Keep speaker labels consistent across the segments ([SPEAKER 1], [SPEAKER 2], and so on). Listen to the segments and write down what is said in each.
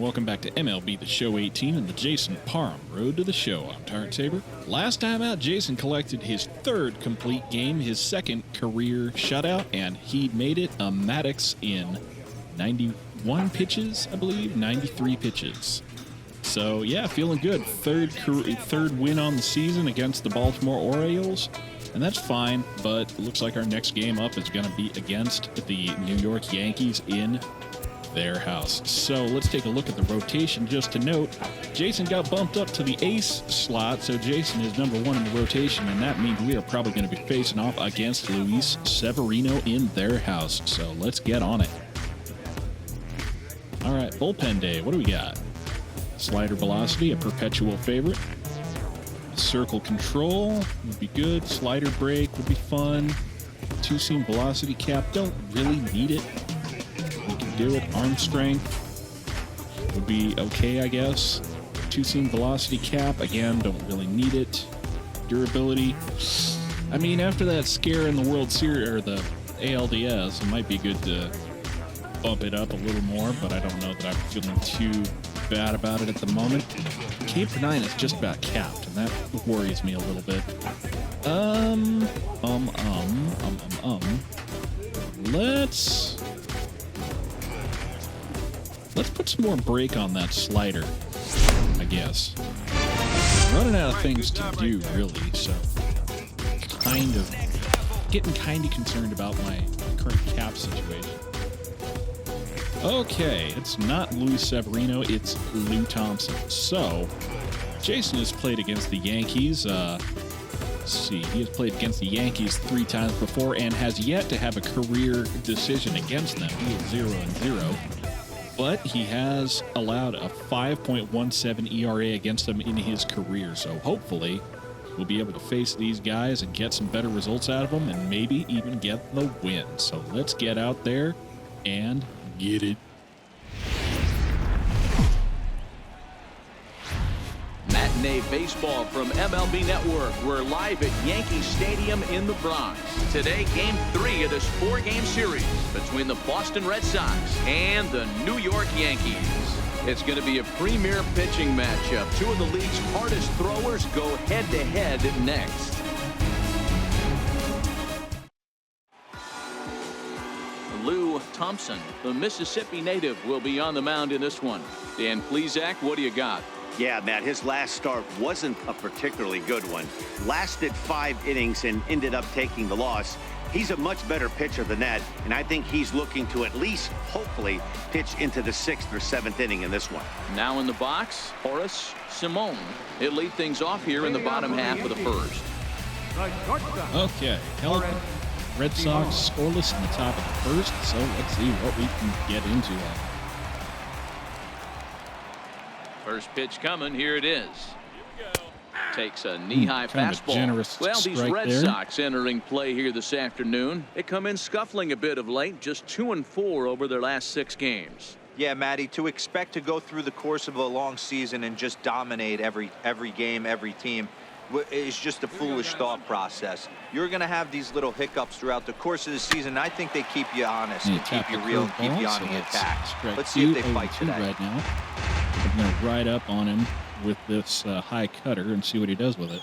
[SPEAKER 1] welcome back to MLB The Show 18 and the Jason Parham Road to the Show. I'm Tart Saber. Last time out, Jason collected his third complete game, his second career shutout, and he made it a Maddox in 91 pitches, I believe, 93 pitches. So, yeah, feeling good. Third win on the season against the Baltimore Orioles, and that's fine, but it looks like our next game up is going to be against the New York Yankees in their house. So let's take a look at the rotation. Just to note, Jason got bumped up to the ace slot, so Jason is number one in the rotation, and that means we are probably going to be facing off against Luis Severino in their house. So let's get on it. All right, bullpen day. What do we got? Slider velocity, a perpetual favorite. Circle control would be good. Slider break would be fun. Two-seam velocity cap, don't really need it. We can do it. Arm strength would be okay, I guess. Two-seam velocity cap, again, don't really need it. Durability, I mean, after that scare in the World Series, or the ALDS, it might be good to bump it up a little more, but I don't know that I'm feeling too bad about it at the moment. K per 9 is just about capped, and that worries me a little bit. Let's put some more break on that slider, I guess. Running out of things to do, really, so getting kind of concerned about my current cap situation. Okay, it's not Luis Severino, it's Lou Thompson. So, Jason has played against the Yankees. Let's see, he has played against the Yankees 3 times before and has yet to have a career decision against them. He is 0-0. But he has allowed a 5.17 ERA against them in his career. So hopefully we'll be able to face these guys and get some better results out of them and maybe even get the win. So let's get out there and get it.
[SPEAKER 2] Matinee baseball from MLB Network. We're live at Yankee Stadium in the Bronx. Today, Game 3 of this 4-game series between the Boston Red Sox and the New York Yankees. It's going to be a premier pitching matchup. 2 of the league's hardest throwers go head-to-head next. Lou Thompson, the Mississippi native, will be on the mound in this one. Dan Plesac, what do you got?
[SPEAKER 3] Yeah, Matt, his last start wasn't a particularly good one. Lasted 5 innings and ended up taking the loss. He's a much better pitcher than that, and I think he's looking to at least, hopefully, pitch into the 6th or 7th inning in this one.
[SPEAKER 2] Now in the box, Horace Simone. He'll lead things off here in the bottom half of the first.
[SPEAKER 1] Okay, Red Sox scoreless in the top of the first, so let's see what we can get into.
[SPEAKER 2] First pitch coming, here it is. Takes a knee-high fastball. Well, these Red Sox entering play here this afternoon. They come in scuffling a bit of late, just 2-4 over their last 6 games.
[SPEAKER 4] Yeah, Matty, to expect to go through the course of a long season and just dominate every game, every team, is just a foolish thought process. You're going to have these little hiccups throughout the course of the season. I think they keep you honest and keep you real and keep you on the attack. Let's see if they fight today.
[SPEAKER 1] Right now. I'm going to ride up on him with this high cutter and see what he does with it.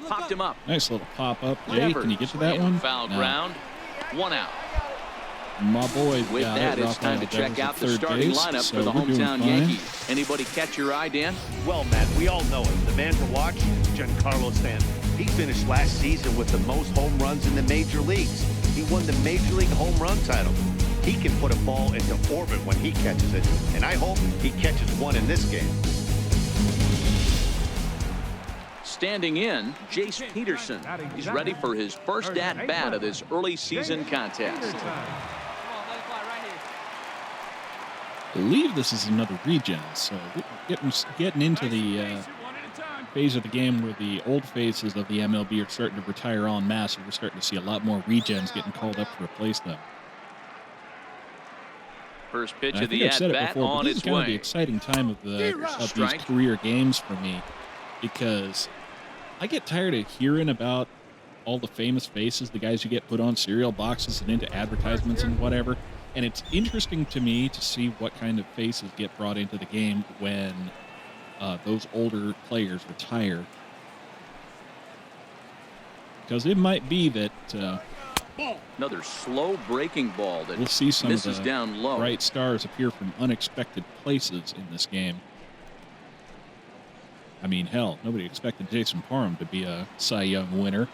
[SPEAKER 2] Popped him up.
[SPEAKER 1] Nice little pop up. Jay, can you get to that one?
[SPEAKER 2] Foul ground. 1 out.
[SPEAKER 1] My boy.
[SPEAKER 2] With that, it's time to check out the starting lineup for the hometown Yankees. Anybody catch your eye, Dan?
[SPEAKER 3] Well, Matt, we all know him. The man to watch, Giancarlo Stanton. He finished last season with the most home runs in the major leagues. He won the Major League home run title. He can put a ball into orbit when he catches it, and I hope he catches one in this game.
[SPEAKER 2] Standing in, Jace Peterson. He's ready for his first at-bat of this early season contest.
[SPEAKER 1] I believe this is another regen, so getting into the phase of the game where the old faces of the MLB are starting to retire en masse, and we're starting to see a lot more regens getting called up to replace them.
[SPEAKER 2] First pitch of the at-bat on its way. This is kind of the
[SPEAKER 1] exciting time of these career games for me, because I get tired of hearing about all the famous faces, the guys who get put on cereal boxes and into advertisements and whatever. And it's interesting to me to see what kind of faces get brought into the game when those older players retire. Because it might be that
[SPEAKER 2] Another slow breaking ball that
[SPEAKER 1] we'll see some
[SPEAKER 2] misses
[SPEAKER 1] of the
[SPEAKER 2] down low.
[SPEAKER 1] bright stars appear from unexpected places in this game. I mean, hell, nobody expected Jason Parham to be a Cy Young winner.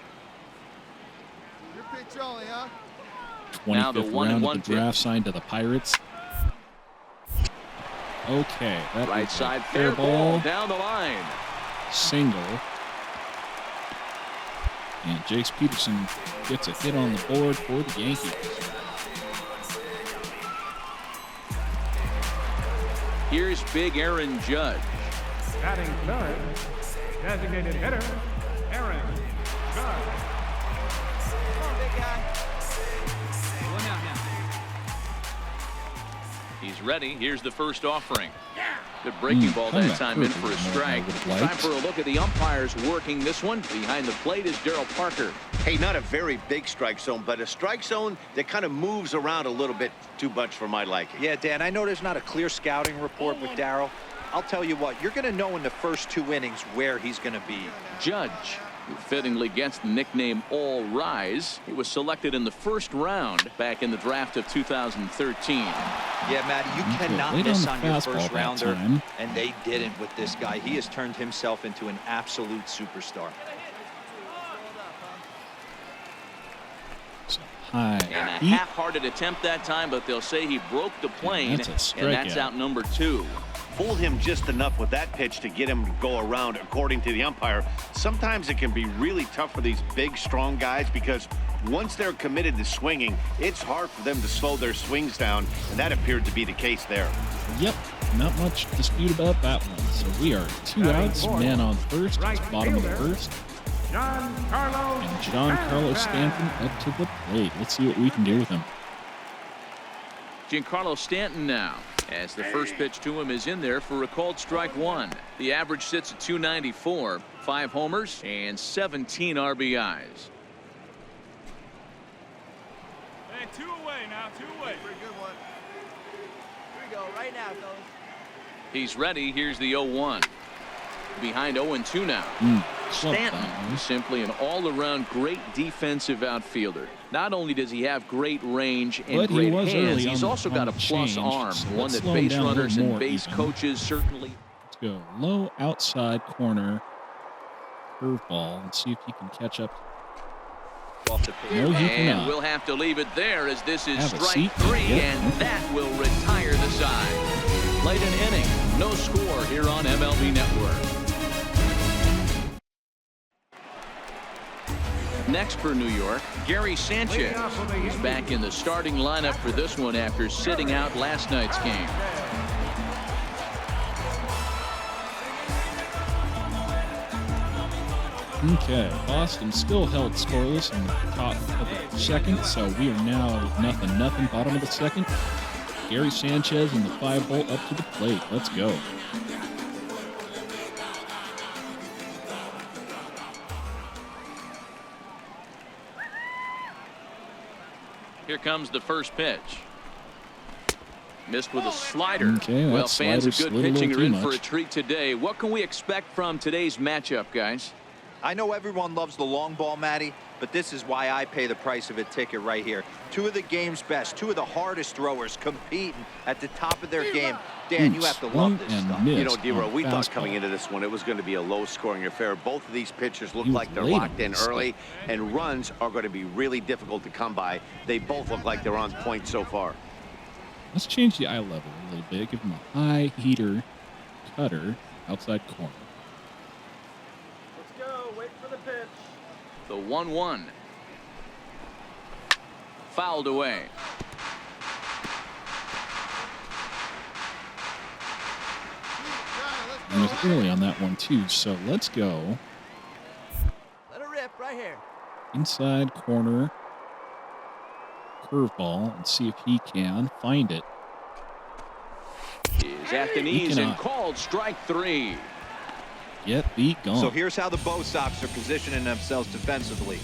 [SPEAKER 5] Your pitch only, huh?
[SPEAKER 1] 25th round of the draft, signed to the Pirates. Okay, that
[SPEAKER 2] Right
[SPEAKER 1] is
[SPEAKER 2] side,
[SPEAKER 1] a
[SPEAKER 2] fair ball down the line.
[SPEAKER 1] Single. And Jace Peterson gets a hit on the board for the Yankees.
[SPEAKER 2] Here's big Aaron Judge.
[SPEAKER 6] Batting third, designated hitter, Aaron Judge.
[SPEAKER 2] He's ready. Here's the first offering. Good breaking ball that time in for a strike. Time for a look at the umpires working this one. Behind the plate is Daryl Parker.
[SPEAKER 3] Hey, not a very big strike zone, but a strike zone that kind of moves around a little bit too much for my liking.
[SPEAKER 4] Yeah, Dan, I know there's not a clear scouting report with Darryl. I'll tell you what, you're going to know in the first 2 innings where he's going to be.
[SPEAKER 2] Judge, who fittingly gets the nickname All Rise. He was selected in the first round back in the draft of 2013.
[SPEAKER 4] Yeah, Matty, you cannot
[SPEAKER 1] Late
[SPEAKER 4] miss
[SPEAKER 1] on
[SPEAKER 4] on
[SPEAKER 1] the
[SPEAKER 4] your
[SPEAKER 1] fastball
[SPEAKER 4] first
[SPEAKER 1] that
[SPEAKER 4] rounder,
[SPEAKER 1] time.
[SPEAKER 4] and they didn't with this guy. He has turned himself into an absolute superstar.
[SPEAKER 1] So high.
[SPEAKER 2] And a
[SPEAKER 1] heat.
[SPEAKER 2] half-hearted attempt that time, but they'll say he broke the plane,
[SPEAKER 1] that's a
[SPEAKER 2] and that's
[SPEAKER 1] strikeout.
[SPEAKER 2] out number 2.
[SPEAKER 3] Fooled him just enough with that pitch to get him to go around, according to the umpire. Sometimes it can be really tough for these big, strong guys because once they're committed to swinging, it's hard for them to slow their swings down, and that appeared to be the case there.
[SPEAKER 1] Yep, not much dispute about that one. So we are 2 outs, man on first, it's bottom of the first. And Giancarlo Stanton up to the plate. Let's see what we can do with him.
[SPEAKER 2] Giancarlo Stanton now, as the first pitch to him is in there for a called strike 1. The average sits at 294, 5 homers and 17 RBIs.
[SPEAKER 6] Hey, 2 away now, 2 away.
[SPEAKER 5] Pretty good one. Here we go, right now, fellas.
[SPEAKER 2] He's ready. Here's the 0-1. Behind 0-2 now. Stanton, simply an all-around great defensive outfielder. Not only does he have great range and
[SPEAKER 1] But he
[SPEAKER 2] great
[SPEAKER 1] was
[SPEAKER 2] hands,
[SPEAKER 1] early
[SPEAKER 2] he's
[SPEAKER 1] on
[SPEAKER 2] also
[SPEAKER 1] the
[SPEAKER 2] got a plus
[SPEAKER 1] change,
[SPEAKER 2] arm,
[SPEAKER 1] so
[SPEAKER 2] one
[SPEAKER 1] let's
[SPEAKER 2] that
[SPEAKER 1] slow him
[SPEAKER 2] base
[SPEAKER 1] down a little
[SPEAKER 2] runners and
[SPEAKER 1] more
[SPEAKER 2] base
[SPEAKER 1] even.
[SPEAKER 2] coaches certainly.
[SPEAKER 1] Let's go low outside corner curveball and see if he can catch up.
[SPEAKER 4] Off the pitch.
[SPEAKER 1] No, he
[SPEAKER 2] And
[SPEAKER 1] cannot.
[SPEAKER 2] we'll have to leave it there as this is
[SPEAKER 1] Have a
[SPEAKER 2] strike
[SPEAKER 1] seat.
[SPEAKER 2] 3,
[SPEAKER 1] Yep.
[SPEAKER 2] and that will retire the side. Late an inning, no score here on MLB Network. Next for New York, Gary Sanchez is back in the starting lineup for this one after sitting out last night's game.
[SPEAKER 1] Okay, Boston still held scoreless in the top of the second, so we are now 0-0, bottom of the second. Gary Sanchez in the 5-hole up to the plate. Let's go.
[SPEAKER 2] Here comes the first pitch. Missed with a slider.
[SPEAKER 1] Okay, that
[SPEAKER 2] well, fans of
[SPEAKER 1] slider
[SPEAKER 2] good
[SPEAKER 1] slid a
[SPEAKER 2] pitching
[SPEAKER 1] little
[SPEAKER 2] are in
[SPEAKER 1] too
[SPEAKER 2] for a
[SPEAKER 1] much.
[SPEAKER 2] treat today. What can we expect from today's matchup, guys?
[SPEAKER 4] I know everyone loves the long ball, Matty, but this is why I pay the price of a ticket right here. 2 of the game's best, 2 of the hardest throwers competing at the top of their game. Dan, you have to love this stuff.
[SPEAKER 3] You know, D-Row, we thought coming into this one it was going to be a low-scoring affair. Both of these pitchers look like they're locked in early, and runs are going to be really difficult to come by. They both look like they're on point so far.
[SPEAKER 1] Let's change the eye level a little bit. Give him a high heater cutter outside corner.
[SPEAKER 5] Let's go, wait for the pitch.
[SPEAKER 2] The 1-1. Fouled away.
[SPEAKER 1] And it was early on that one too, so let's go
[SPEAKER 5] Let it rip right here.
[SPEAKER 1] inside corner curveball and see if he can find it.
[SPEAKER 2] Is at the knees and
[SPEAKER 1] cannot.
[SPEAKER 2] called strike 3.
[SPEAKER 1] Get beat gone.
[SPEAKER 4] So here's how the Bo-Sox are positioning themselves defensively.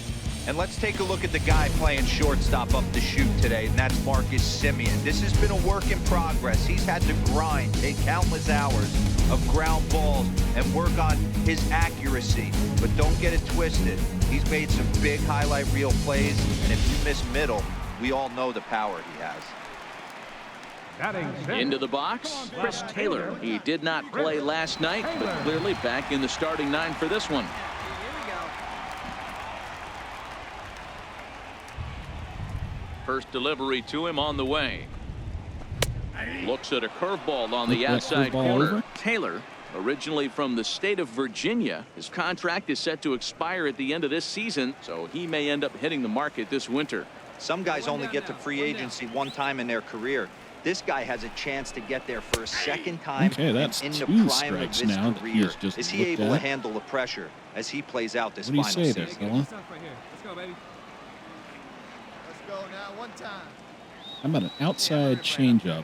[SPEAKER 4] And let's take a look at the guy playing shortstop up the chute today, and that's Marcus Semien. This has been a work in progress. He's had to grind, take countless hours of ground balls, and work on his accuracy. But don't get it twisted. He's made some big highlight reel plays, and if you miss middle, we all know the power he has.
[SPEAKER 2] Into the box, Chris Taylor. He did not play last night, but clearly back in the starting 9 for this one. First delivery to him on the way. Looks at a curveball on the outside corner. Taylor, originally from the state of Virginia, his contract is set to expire at the end of this season, so he may end up hitting the market this winter.
[SPEAKER 4] Some guys only get to free agency one time in their career. This guy has a chance to get there for a second time.
[SPEAKER 1] Okay, that's
[SPEAKER 4] in the
[SPEAKER 1] 2
[SPEAKER 4] prime of
[SPEAKER 1] strikes
[SPEAKER 4] his
[SPEAKER 1] now.
[SPEAKER 4] career.
[SPEAKER 1] Just
[SPEAKER 4] is he able to handle the pressure as he plays out this final season?
[SPEAKER 1] What do you say there, fella?
[SPEAKER 6] Let's go, baby.
[SPEAKER 5] Let's go now, one time.
[SPEAKER 1] How about an outside changeup?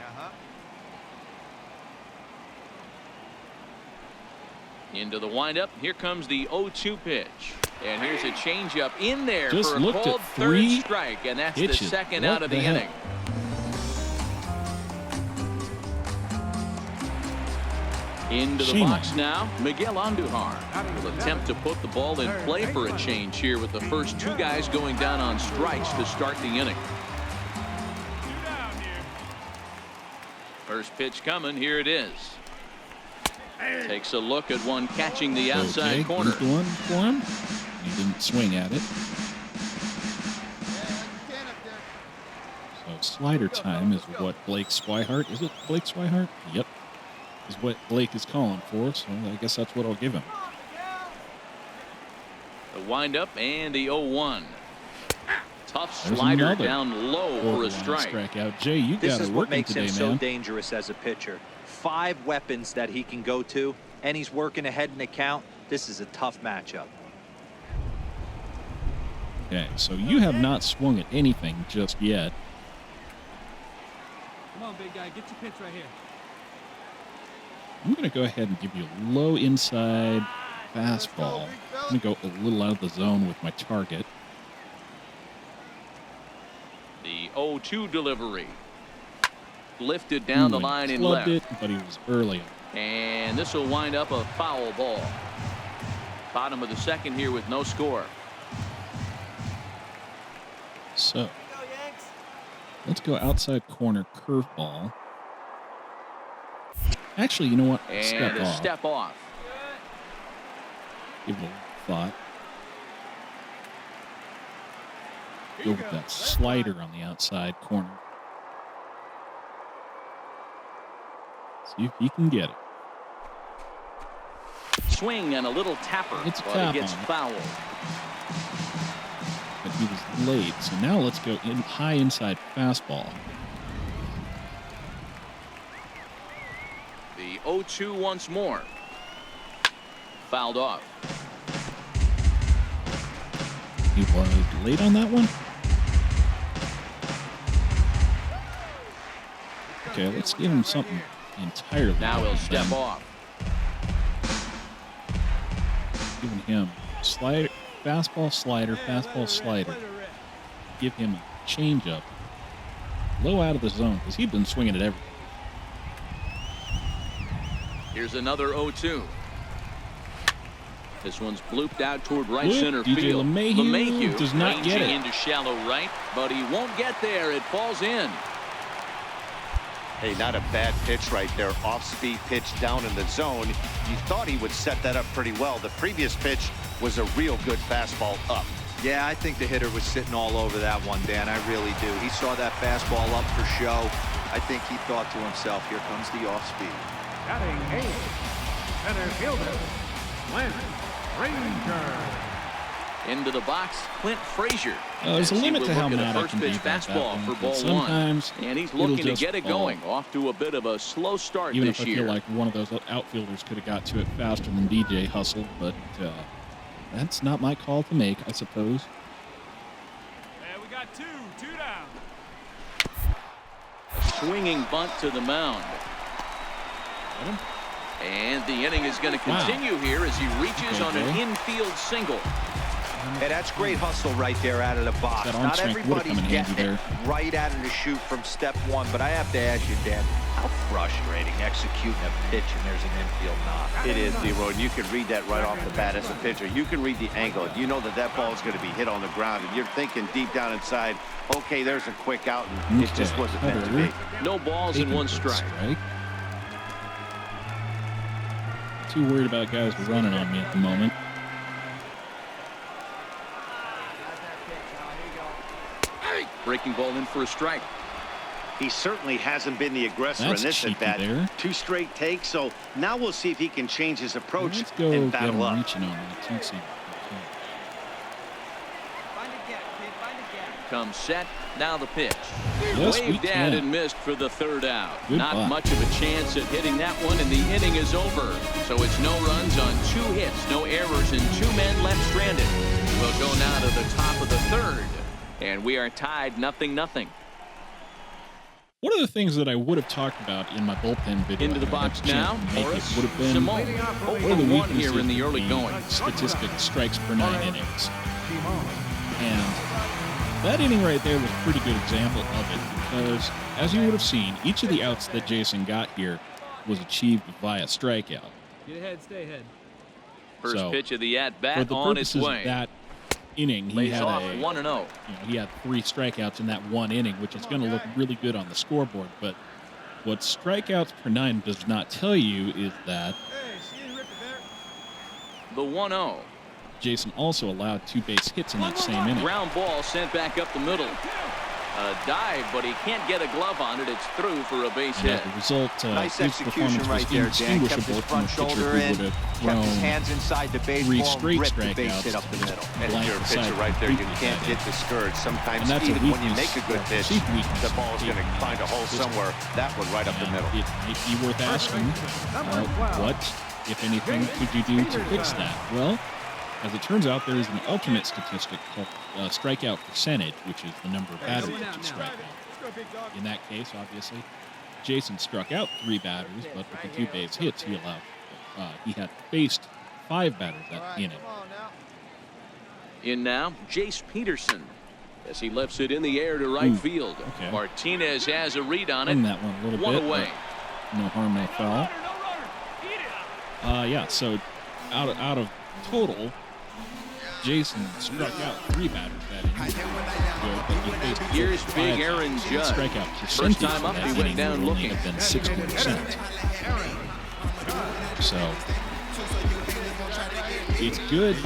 [SPEAKER 2] Into the windup. Here comes the 0-2 pitch. And here's a changeup in there
[SPEAKER 1] Just
[SPEAKER 2] for a
[SPEAKER 1] looked
[SPEAKER 2] called
[SPEAKER 1] at
[SPEAKER 2] third
[SPEAKER 1] 3
[SPEAKER 2] strike, and that's the
[SPEAKER 1] pitches.
[SPEAKER 2] second
[SPEAKER 1] What
[SPEAKER 2] out of the
[SPEAKER 1] heck?
[SPEAKER 2] inning. Into the box now, Miguel Andujar will attempt to put the ball in play for a change here with the first 2 guys going down on strikes to start the inning. First pitch coming, here it is. Takes a look at one catching the outside corner.
[SPEAKER 1] Good one for him. He didn't swing at it. So slider time is what Blake Swihart, is it Blake Swihart? Yep. Is what Blake is calling for, so I guess that's what I'll give him.
[SPEAKER 2] The windup and the 0-1. Tough
[SPEAKER 1] There's
[SPEAKER 2] slider
[SPEAKER 1] another
[SPEAKER 2] down low for a strike.
[SPEAKER 1] Strikeout. Jay, you
[SPEAKER 4] This
[SPEAKER 1] got
[SPEAKER 4] is
[SPEAKER 1] it
[SPEAKER 4] what
[SPEAKER 1] working
[SPEAKER 4] makes
[SPEAKER 1] today,
[SPEAKER 4] him so
[SPEAKER 1] man.
[SPEAKER 4] dangerous as a pitcher. 5 weapons that he can go to, and he's working ahead in the count. This is a tough matchup.
[SPEAKER 1] Okay, so you have not swung at anything just yet.
[SPEAKER 6] Come on, big guy. Get your pitch right here.
[SPEAKER 1] I'm going to go ahead and give you a low inside fastball. I'm going to go a little out of the zone with my target.
[SPEAKER 2] The 0-2 delivery. Lifted down the line and left.
[SPEAKER 1] It, but he was early.
[SPEAKER 2] And this will wind up a foul ball. Bottom of the second here with no score.
[SPEAKER 1] So let's go outside corner curveball. Actually, you know what?
[SPEAKER 2] And a step off.
[SPEAKER 1] Give it a thought. Go with that slider on the outside corner. See if he can get it.
[SPEAKER 2] Swing and a little tapper,
[SPEAKER 1] It's
[SPEAKER 2] but
[SPEAKER 1] tap
[SPEAKER 2] it gets
[SPEAKER 1] on it.
[SPEAKER 2] fouled.
[SPEAKER 1] But he was late, so now let's go in high inside fastball.
[SPEAKER 2] The 0-2 once more. Fouled off.
[SPEAKER 1] He was late on that one. Okay, let's give him something entirely.
[SPEAKER 2] Now he'll step
[SPEAKER 1] different.
[SPEAKER 2] off.
[SPEAKER 1] Giving him slider, fastball, slider, fastball, slider. Give him a changeup. Low out of the zone because he's been swinging at everything.
[SPEAKER 2] Here's another 0-2. This one's blooped out toward right
[SPEAKER 1] Bloop,
[SPEAKER 2] center
[SPEAKER 1] DJ
[SPEAKER 2] field.
[SPEAKER 1] LeMahieu does not get
[SPEAKER 2] ranging
[SPEAKER 1] it.
[SPEAKER 2] into shallow right, but he won't get there. It falls in.
[SPEAKER 3] Hey, not a bad pitch right there. Off-speed pitch down in the zone. You thought he would set that up pretty well. The previous pitch was a real good fastball up.
[SPEAKER 4] Yeah, I think the hitter was sitting all over that one, Dan. I really do. He saw that fastball up for show. I think he thought to himself, here comes the off-speed.
[SPEAKER 6] Batting 8th, center fielder, Clint Frazier.
[SPEAKER 2] Into the box, Clint Frazier.
[SPEAKER 1] There's a
[SPEAKER 2] As he
[SPEAKER 1] limit
[SPEAKER 2] will
[SPEAKER 1] to how
[SPEAKER 2] look at
[SPEAKER 1] mad
[SPEAKER 2] a
[SPEAKER 1] I
[SPEAKER 2] first
[SPEAKER 1] can be
[SPEAKER 2] pitch
[SPEAKER 1] about that
[SPEAKER 2] fastball
[SPEAKER 1] one,
[SPEAKER 2] for
[SPEAKER 1] but
[SPEAKER 2] ball
[SPEAKER 1] sometimes
[SPEAKER 2] one. And he's
[SPEAKER 1] it'll
[SPEAKER 2] looking to
[SPEAKER 1] just
[SPEAKER 2] get it
[SPEAKER 1] fall.
[SPEAKER 2] going. Off to a bit of a slow start
[SPEAKER 1] Even
[SPEAKER 2] this
[SPEAKER 1] if I
[SPEAKER 2] year.
[SPEAKER 1] feel like one of those outfielders could have got to it faster than DJ hustled, but that's not my call to make, I suppose.
[SPEAKER 6] And we got two down.
[SPEAKER 2] A swinging bunt to the mound. And the inning is going to continue here as he reaches on an infield single.
[SPEAKER 4] Hey, that's great hustle right there out of the box.
[SPEAKER 1] That arm
[SPEAKER 4] Not
[SPEAKER 1] strength would've
[SPEAKER 4] everybody's
[SPEAKER 1] come in handy
[SPEAKER 4] getting it
[SPEAKER 1] there.
[SPEAKER 4] right out of the chute from step one, but I have to ask you, Dan, how frustrating executing a pitch and there's an infield knock.
[SPEAKER 3] It is, Leroy. You can read that right off the bat as a pitcher. You can read the angle. You know that that ball is going to be hit on the ground, and you're thinking deep down inside, okay, there's a quick out, and it just wasn't meant to be.
[SPEAKER 2] No balls and one strike.
[SPEAKER 1] Too worried about guys running on me at the moment.
[SPEAKER 2] Breaking ball in for a strike.
[SPEAKER 3] He certainly hasn't been the aggressor
[SPEAKER 1] That's
[SPEAKER 3] in this
[SPEAKER 1] cheeky
[SPEAKER 3] at bat.
[SPEAKER 1] there.
[SPEAKER 3] 2 straight takes, so now we'll see if he can change his approach
[SPEAKER 1] Let's go
[SPEAKER 3] and
[SPEAKER 1] get
[SPEAKER 3] battle
[SPEAKER 1] him
[SPEAKER 3] up.
[SPEAKER 1] reaching on that 2-seam.
[SPEAKER 5] Find a gap, kid. Find a gap.
[SPEAKER 2] Comes set. Now the pitch.
[SPEAKER 1] Yes, we
[SPEAKER 2] Waved at
[SPEAKER 1] can.
[SPEAKER 2] and missed for the third out.
[SPEAKER 1] Good
[SPEAKER 2] Not
[SPEAKER 1] bunt.
[SPEAKER 2] much of a chance at hitting that one, and the inning is over. So it's no runs on 2 hits, no errors, and 2 men left stranded. We'll go now to the top of the third, and we are tied 0-0.
[SPEAKER 1] One of the things that I would have talked about in my bullpen video
[SPEAKER 2] Into the
[SPEAKER 1] I
[SPEAKER 2] box
[SPEAKER 1] had a chance
[SPEAKER 2] now,
[SPEAKER 1] to make it
[SPEAKER 2] Horace
[SPEAKER 1] would have been
[SPEAKER 2] Simone.
[SPEAKER 1] one of the
[SPEAKER 2] 0-1 here in the
[SPEAKER 1] weaknesses
[SPEAKER 2] early
[SPEAKER 1] of
[SPEAKER 2] going.
[SPEAKER 1] statistic strikes per 9 innings. And that inning right there was a pretty good example of it because, as you would have seen, each of the outs that Jason got here was achieved via strikeout.
[SPEAKER 6] Get ahead, stay ahead.
[SPEAKER 2] First
[SPEAKER 1] So,
[SPEAKER 2] pitch of the
[SPEAKER 1] For
[SPEAKER 2] at-bat
[SPEAKER 1] the
[SPEAKER 2] on its
[SPEAKER 1] purposes
[SPEAKER 2] way.
[SPEAKER 1] of that inning, he
[SPEAKER 2] Lays
[SPEAKER 1] had
[SPEAKER 2] off
[SPEAKER 1] a
[SPEAKER 2] 1-0.
[SPEAKER 1] he had 3 strikeouts in that one inning, which is going to look really good on the scoreboard. But what strikeouts per 9 does not tell you is that
[SPEAKER 2] The 1-0.
[SPEAKER 1] Jason also allowed 2 base hits in that same inning.
[SPEAKER 2] Ground ball sent back up the middle. A dive, but he can't get a glove on it. It's through for a base
[SPEAKER 1] And
[SPEAKER 2] hit.
[SPEAKER 1] as a result,
[SPEAKER 4] Nice
[SPEAKER 1] his
[SPEAKER 4] execution
[SPEAKER 1] performance
[SPEAKER 4] right
[SPEAKER 1] was
[SPEAKER 4] there, Dan. Kept
[SPEAKER 1] indistinguishable
[SPEAKER 4] his
[SPEAKER 1] from a
[SPEAKER 4] front
[SPEAKER 1] pitcher
[SPEAKER 4] shoulder
[SPEAKER 1] who
[SPEAKER 4] in,
[SPEAKER 1] would have
[SPEAKER 4] kept his
[SPEAKER 1] thrown
[SPEAKER 4] hands inside the
[SPEAKER 1] 3
[SPEAKER 4] baseball,
[SPEAKER 1] straight
[SPEAKER 4] ripped the base
[SPEAKER 1] strikeouts.
[SPEAKER 4] hit up the middle.
[SPEAKER 3] And if you're a pitcher right there, you can't get discouraged. Sometimes
[SPEAKER 1] And that's a
[SPEAKER 3] even when you
[SPEAKER 1] weakness,
[SPEAKER 3] make a good pitch,
[SPEAKER 1] chief weakness
[SPEAKER 3] the ball's
[SPEAKER 1] of
[SPEAKER 3] going to
[SPEAKER 1] the
[SPEAKER 3] find a hole
[SPEAKER 1] system.
[SPEAKER 3] somewhere. That one right up the
[SPEAKER 1] And
[SPEAKER 3] middle.
[SPEAKER 1] it might be worth asking, what, if anything, could you do to fix that? Well, as it turns out, there is an alternate statistic called strikeout percentage, which is the number of batters that you strike out. In that case, obviously, Jason struck out 3 batters, but with the 2 base hits, he had faced 5 batters that inning.
[SPEAKER 2] In now, Jace Peterson, as he lifts it in the air to right field.
[SPEAKER 1] okay.
[SPEAKER 2] Martinez has a read on it.
[SPEAKER 1] In that one a little
[SPEAKER 2] One
[SPEAKER 1] bit,
[SPEAKER 2] away.
[SPEAKER 1] but no harm, no foul. Yeah, so out of total, Jason struck out 3 batters that inning.
[SPEAKER 2] Here's Big Aaron Judge.
[SPEAKER 1] Strikeout
[SPEAKER 2] First
[SPEAKER 1] percentage
[SPEAKER 2] time
[SPEAKER 1] for
[SPEAKER 2] up,
[SPEAKER 1] that
[SPEAKER 2] he
[SPEAKER 1] inning
[SPEAKER 2] went down
[SPEAKER 1] would only
[SPEAKER 2] looking.
[SPEAKER 1] have been 60%. So it's good,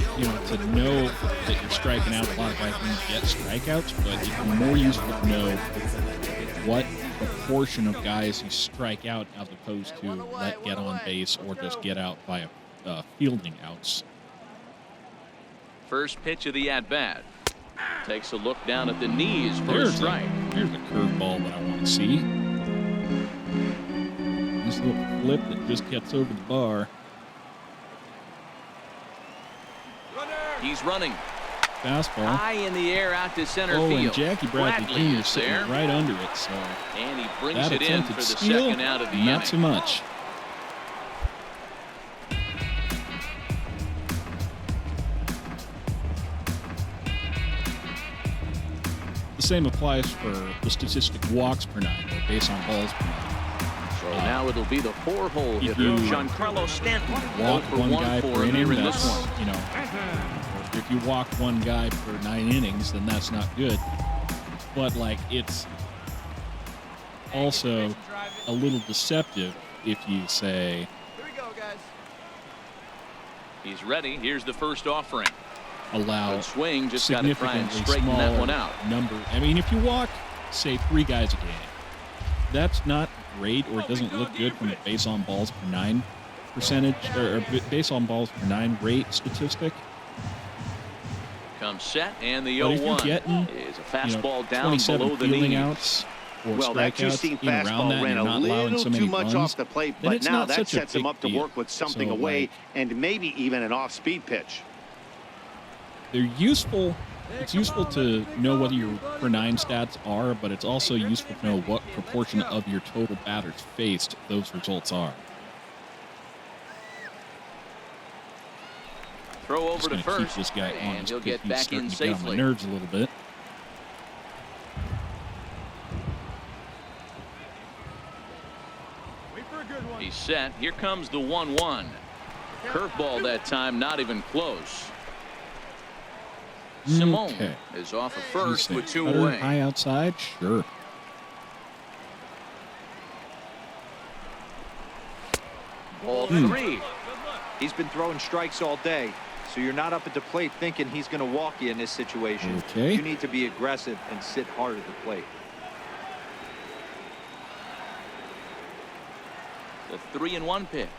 [SPEAKER 1] to know that you're striking out. A lot of guys don't get strikeouts, but it's more useful to know what proportion of guys who strike out as opposed to let get on base or just get out by fielding outs.
[SPEAKER 2] First pitch of the at-bat. Takes a look down at the knees for a
[SPEAKER 1] There's
[SPEAKER 2] strike.
[SPEAKER 1] a curveball that I want to see. This little flip that just gets over the bar.
[SPEAKER 2] He's running.
[SPEAKER 1] Fastball.
[SPEAKER 2] High in the air out to center
[SPEAKER 1] Oh,
[SPEAKER 2] field.
[SPEAKER 1] and Jackie Bradley
[SPEAKER 2] Bradley
[SPEAKER 1] Jr.
[SPEAKER 2] is
[SPEAKER 1] sitting
[SPEAKER 2] there.
[SPEAKER 1] right under it, so
[SPEAKER 2] And he brings
[SPEAKER 1] that
[SPEAKER 2] it in
[SPEAKER 1] attempted
[SPEAKER 2] for the
[SPEAKER 1] steal,
[SPEAKER 2] second out of the
[SPEAKER 1] not
[SPEAKER 2] inning.
[SPEAKER 1] so much. The same applies for the statistic walks per 9, or base on balls per 9.
[SPEAKER 2] So now it'll be the 4-hole
[SPEAKER 1] If
[SPEAKER 2] hitter,
[SPEAKER 1] you
[SPEAKER 2] Giancarlo Stanton.
[SPEAKER 1] Walk
[SPEAKER 2] 0 for
[SPEAKER 1] one
[SPEAKER 2] 1
[SPEAKER 1] guy
[SPEAKER 2] for
[SPEAKER 1] per
[SPEAKER 2] him
[SPEAKER 1] inning,
[SPEAKER 2] here in
[SPEAKER 1] that's,
[SPEAKER 2] this one.
[SPEAKER 1] if you walk one guy per 9 innings, then that's not good. But, it's also a little deceptive if you say,
[SPEAKER 5] Here we go, guys.
[SPEAKER 2] He's ready. Here's the first offering.
[SPEAKER 1] allow
[SPEAKER 2] Good swing. Just got to try and
[SPEAKER 1] significantly
[SPEAKER 2] straighten
[SPEAKER 1] smaller
[SPEAKER 2] that one out.
[SPEAKER 1] number. I mean, if you walk, say, 3 guys a game, that's not great, or it doesn't look good from a base on balls per 9 percentage, or base on balls per 9 rate statistic.
[SPEAKER 2] Comes set, and the
[SPEAKER 1] But if you're
[SPEAKER 2] 0-1
[SPEAKER 1] getting,
[SPEAKER 2] is a fastball down
[SPEAKER 1] 27
[SPEAKER 2] below the
[SPEAKER 1] fielding
[SPEAKER 2] knees.
[SPEAKER 1] outs or
[SPEAKER 3] Well, that
[SPEAKER 1] strikeouts
[SPEAKER 3] two-seam
[SPEAKER 1] in around
[SPEAKER 3] fastball
[SPEAKER 1] that,
[SPEAKER 3] ran
[SPEAKER 1] and
[SPEAKER 3] a
[SPEAKER 1] you're not allowing
[SPEAKER 3] little
[SPEAKER 1] so many
[SPEAKER 3] too much
[SPEAKER 1] runs,
[SPEAKER 3] off the plate,
[SPEAKER 1] then
[SPEAKER 3] but
[SPEAKER 1] it's
[SPEAKER 3] now
[SPEAKER 1] not
[SPEAKER 3] that
[SPEAKER 1] such a
[SPEAKER 3] sets him
[SPEAKER 1] big
[SPEAKER 3] up to
[SPEAKER 1] deal.
[SPEAKER 3] work with something
[SPEAKER 1] So,
[SPEAKER 3] away and maybe even an off-speed pitch.
[SPEAKER 1] They're useful. It's useful to know what your per 9 stats are, but it's also useful to know what proportion of your total batters faced those results are.
[SPEAKER 2] Throw over to
[SPEAKER 1] Just
[SPEAKER 2] first,
[SPEAKER 1] gonna keep this guy on
[SPEAKER 2] and
[SPEAKER 1] his
[SPEAKER 2] he'll
[SPEAKER 1] feet.
[SPEAKER 2] get
[SPEAKER 1] He's
[SPEAKER 2] back
[SPEAKER 1] starting
[SPEAKER 2] in
[SPEAKER 1] to get on my
[SPEAKER 2] safely.
[SPEAKER 1] nerves a little bit.
[SPEAKER 6] Wait for a good one.
[SPEAKER 2] He's set. Here comes the 1-1. Curveball that time, not even close. Simone
[SPEAKER 1] Okay.
[SPEAKER 2] is off of first with 2
[SPEAKER 1] Cutter
[SPEAKER 2] away.
[SPEAKER 1] high outside, sure.
[SPEAKER 2] Ball 3.
[SPEAKER 4] He's been throwing strikes all day, so you're not up at the plate thinking he's going to walk you in this situation.
[SPEAKER 1] Okay.
[SPEAKER 4] You need to be aggressive and sit hard at the plate.
[SPEAKER 2] The 3-1 pitch.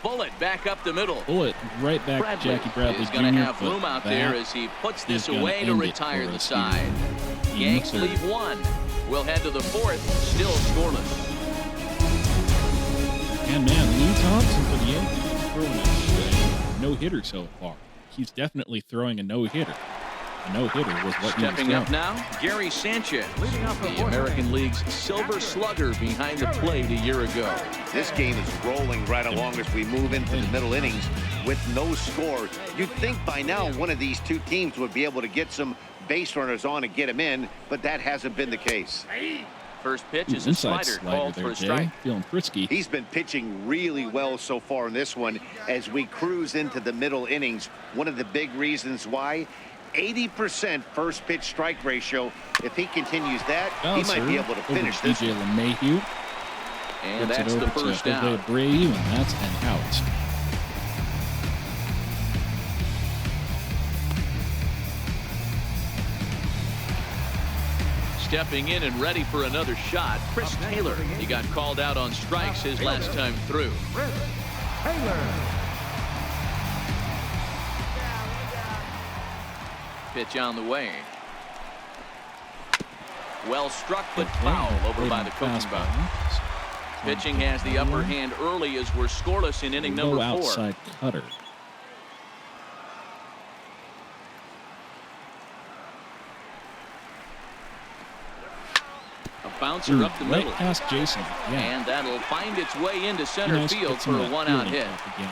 [SPEAKER 2] Bullet back up the middle.
[SPEAKER 1] Bullet right back to
[SPEAKER 2] Bradley
[SPEAKER 1] Jackie Bradley
[SPEAKER 2] is going to
[SPEAKER 1] Jr.,
[SPEAKER 2] have
[SPEAKER 1] but
[SPEAKER 2] room out
[SPEAKER 1] that
[SPEAKER 2] there as he puts this
[SPEAKER 1] is gonna
[SPEAKER 2] away to
[SPEAKER 1] end it
[SPEAKER 2] retire
[SPEAKER 1] for
[SPEAKER 2] the
[SPEAKER 1] us
[SPEAKER 2] side.
[SPEAKER 1] here.
[SPEAKER 2] Yanks
[SPEAKER 1] Yes, sir.
[SPEAKER 2] leave 1. We'll head to the 4th, still scoreless.
[SPEAKER 1] And man, Lee Thompson for the Yankees throwing a no-hitter so far. He's definitely throwing a no-hitter. A no-hitter was what he was
[SPEAKER 2] Stepping up
[SPEAKER 1] throwing.
[SPEAKER 2] now, Gary Sanchez, the American League's silver slugger behind the plate a year ago.
[SPEAKER 3] This game is rolling right along as we move into the middle innings with no score. You'd think by now one of these two teams would be able to get some base runners on and get them in, but that hasn't been the case.
[SPEAKER 2] First pitch is a
[SPEAKER 1] Inside
[SPEAKER 2] slider
[SPEAKER 1] slider
[SPEAKER 2] called
[SPEAKER 1] there,
[SPEAKER 2] for a
[SPEAKER 1] Jay.
[SPEAKER 2] strike.
[SPEAKER 1] Feeling frisky.
[SPEAKER 3] He's been pitching really well so far in this one as we cruise into the middle innings. One of the big reasons why, 80% first pitch strike ratio. If he continues that, he might be able to finish
[SPEAKER 1] over
[SPEAKER 3] this
[SPEAKER 1] DJ
[SPEAKER 3] one.
[SPEAKER 1] LeMahieu.
[SPEAKER 2] And
[SPEAKER 1] Gets
[SPEAKER 2] that's
[SPEAKER 1] it
[SPEAKER 2] the
[SPEAKER 1] over
[SPEAKER 2] first
[SPEAKER 1] to
[SPEAKER 2] down.
[SPEAKER 1] Abreu, and that's an out.
[SPEAKER 2] Stepping in and ready for another shot, Chris Taylor. He got called out on strikes his last time through. Pitch on the way. Well struck, but foul over by the coaching box. Pitching has the upper hand early as we're scoreless in inning number 4.
[SPEAKER 1] Outside cutter.
[SPEAKER 2] A bouncer up the
[SPEAKER 1] Right
[SPEAKER 2] middle.
[SPEAKER 1] past Jason. Yeah.
[SPEAKER 2] And that'll find its way into center
[SPEAKER 1] Nice to
[SPEAKER 2] field
[SPEAKER 1] get some
[SPEAKER 2] for
[SPEAKER 1] of
[SPEAKER 2] a
[SPEAKER 1] that
[SPEAKER 2] one-out
[SPEAKER 1] feeling
[SPEAKER 2] hit.
[SPEAKER 1] back again.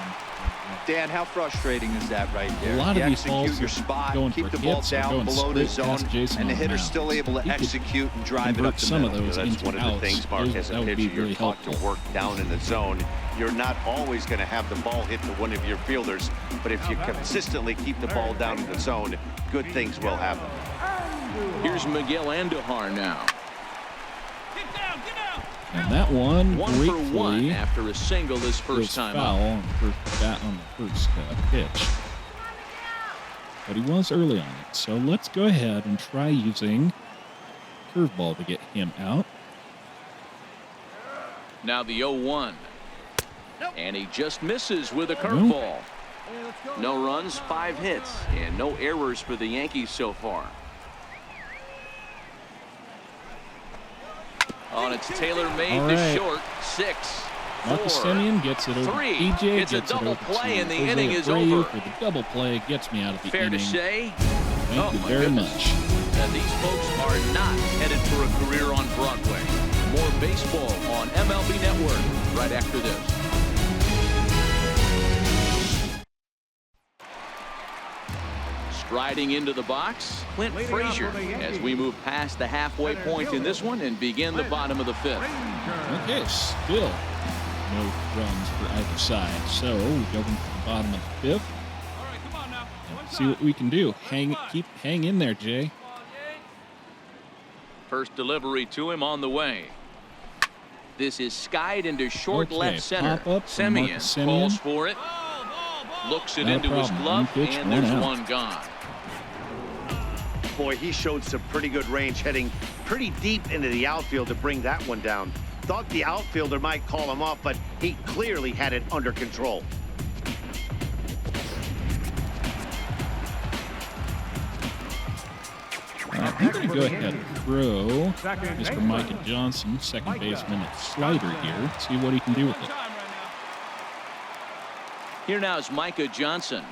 [SPEAKER 4] Dan, how frustrating is that right there?
[SPEAKER 1] A lot
[SPEAKER 4] you
[SPEAKER 1] of these
[SPEAKER 4] execute
[SPEAKER 1] balls
[SPEAKER 4] your
[SPEAKER 1] are
[SPEAKER 4] spot,
[SPEAKER 1] going
[SPEAKER 4] keep
[SPEAKER 1] for
[SPEAKER 4] the ball
[SPEAKER 1] hits or
[SPEAKER 4] down
[SPEAKER 1] going
[SPEAKER 4] below the
[SPEAKER 1] straight
[SPEAKER 4] zone,
[SPEAKER 1] past Jason
[SPEAKER 4] and the
[SPEAKER 1] on the
[SPEAKER 4] hitter's
[SPEAKER 1] mound.
[SPEAKER 4] still able to
[SPEAKER 1] He could
[SPEAKER 4] execute and drive it
[SPEAKER 1] convert
[SPEAKER 4] up the
[SPEAKER 1] some of
[SPEAKER 4] middle.
[SPEAKER 1] those
[SPEAKER 3] That's
[SPEAKER 1] into
[SPEAKER 3] one of
[SPEAKER 1] outs.
[SPEAKER 3] the things, Mark, as
[SPEAKER 1] That
[SPEAKER 3] a
[SPEAKER 1] would be
[SPEAKER 3] pitcher, you're
[SPEAKER 1] really
[SPEAKER 3] taught to
[SPEAKER 1] helpful.
[SPEAKER 3] work down in the zone. You're not always going to have the ball hit to one of your fielders, but if you consistently keep the ball down in the zone, good things will happen.
[SPEAKER 2] Here's Miguel Andujar now.
[SPEAKER 6] Get down, get down.
[SPEAKER 1] And that one,
[SPEAKER 2] 1 for 1
[SPEAKER 1] gratefully,
[SPEAKER 2] after a single this
[SPEAKER 1] was
[SPEAKER 2] first time
[SPEAKER 1] foul
[SPEAKER 2] up.
[SPEAKER 1] on the first bat on the first pitch. But he was early on it, so let's go ahead and try using curveball to get him out.
[SPEAKER 2] Now the 0-1. And he just misses with a curveball. No runs, 5 hits, and no errors for the Yankees so far. On it's Taylor made
[SPEAKER 1] All
[SPEAKER 2] to
[SPEAKER 1] right.
[SPEAKER 2] short. 6, 4,
[SPEAKER 1] Marcus Semien gets it over
[SPEAKER 2] 3.
[SPEAKER 1] to DJ.
[SPEAKER 2] It's a
[SPEAKER 1] gets it
[SPEAKER 2] double
[SPEAKER 1] over
[SPEAKER 2] play,
[SPEAKER 1] to
[SPEAKER 2] and the
[SPEAKER 1] Jose
[SPEAKER 2] inning is
[SPEAKER 1] Abreu
[SPEAKER 2] over.
[SPEAKER 1] for the double play. Gets me out of the
[SPEAKER 2] Fair
[SPEAKER 1] inning.
[SPEAKER 2] to say
[SPEAKER 1] Thank you
[SPEAKER 2] my
[SPEAKER 1] very
[SPEAKER 2] goodness,
[SPEAKER 1] much.
[SPEAKER 2] that these folks are not headed for a career on Broadway. More baseball on MLB Network right after this. Striding into the box, Clint Frazier, as we move past the halfway point in this one and begin the bottom of the 5th.
[SPEAKER 1] Okay, still no runs for either side. So we go into the bottom of the 5th.
[SPEAKER 6] All right, come on now. One
[SPEAKER 1] See what we can do. Hang in there, Jay.
[SPEAKER 2] First delivery to him on the way. This is skied into short
[SPEAKER 1] Okay,
[SPEAKER 2] left center.
[SPEAKER 1] pop up from
[SPEAKER 2] Semien
[SPEAKER 1] Marcus Semien.
[SPEAKER 2] calls for it. Looks it
[SPEAKER 1] Not a
[SPEAKER 2] into his
[SPEAKER 1] problem.
[SPEAKER 2] glove,
[SPEAKER 1] One pitch,
[SPEAKER 2] and
[SPEAKER 1] one
[SPEAKER 2] there's
[SPEAKER 1] out.
[SPEAKER 2] one gone.
[SPEAKER 3] Boy, he showed some pretty good range, heading pretty deep into the outfield to bring that one down. Thought the outfielder might call him off, but he clearly had it under control.
[SPEAKER 1] I'm going to go ahead and throw Mr. Micah Johnson, second baseman, at slider here. See what he can do with it.
[SPEAKER 6] time right now.
[SPEAKER 2] Here now is Micah Johnson.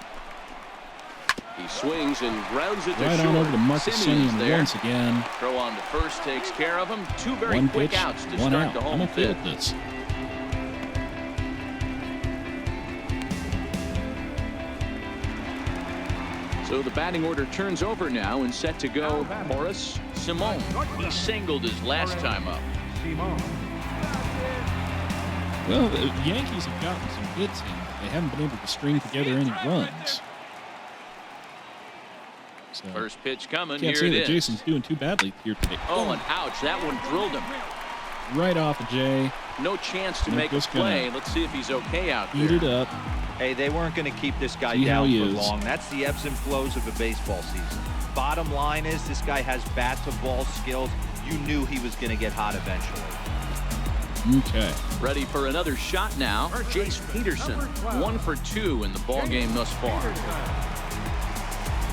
[SPEAKER 2] He swings and grounds it to
[SPEAKER 1] Right
[SPEAKER 2] short.
[SPEAKER 1] on over to Marcus
[SPEAKER 2] Semien's
[SPEAKER 1] Semien
[SPEAKER 2] there.
[SPEAKER 1] once again.
[SPEAKER 2] Throw on to first takes care of him. 2 very
[SPEAKER 1] One
[SPEAKER 2] quick
[SPEAKER 1] pitch,
[SPEAKER 2] outs to
[SPEAKER 1] one
[SPEAKER 2] start
[SPEAKER 1] out.
[SPEAKER 2] the
[SPEAKER 1] I'm
[SPEAKER 2] home
[SPEAKER 1] okay
[SPEAKER 2] 5th.
[SPEAKER 1] with this.
[SPEAKER 2] So the batting order turns over now and set to go Horace Simone. He singled his last time up.
[SPEAKER 1] Well, the Yankees have gotten some hits in. They haven't been able to string together any runs. So,
[SPEAKER 2] First pitch coming.
[SPEAKER 1] can't
[SPEAKER 2] Here
[SPEAKER 1] say
[SPEAKER 2] it
[SPEAKER 1] that
[SPEAKER 2] is.
[SPEAKER 1] Jason's doing too badly here today.
[SPEAKER 2] Oh, and ouch. That one drilled him.
[SPEAKER 1] Right off of Jay.
[SPEAKER 2] No chance to
[SPEAKER 1] Nope,
[SPEAKER 2] make a
[SPEAKER 1] just gonna
[SPEAKER 2] play. Let's see if he's okay out there.
[SPEAKER 1] Eat it up.
[SPEAKER 4] Hey, they weren't going to keep this guy
[SPEAKER 1] See how
[SPEAKER 4] down
[SPEAKER 1] he
[SPEAKER 4] for
[SPEAKER 1] is.
[SPEAKER 4] long. That's the ebbs and flows of a baseball season. Bottom line is this guy has bat-to-ball skills. You knew he was going to get hot eventually.
[SPEAKER 1] Okay.
[SPEAKER 2] Ready for another shot now. Jace Peterson, 1 for 2 in the ball game thus far.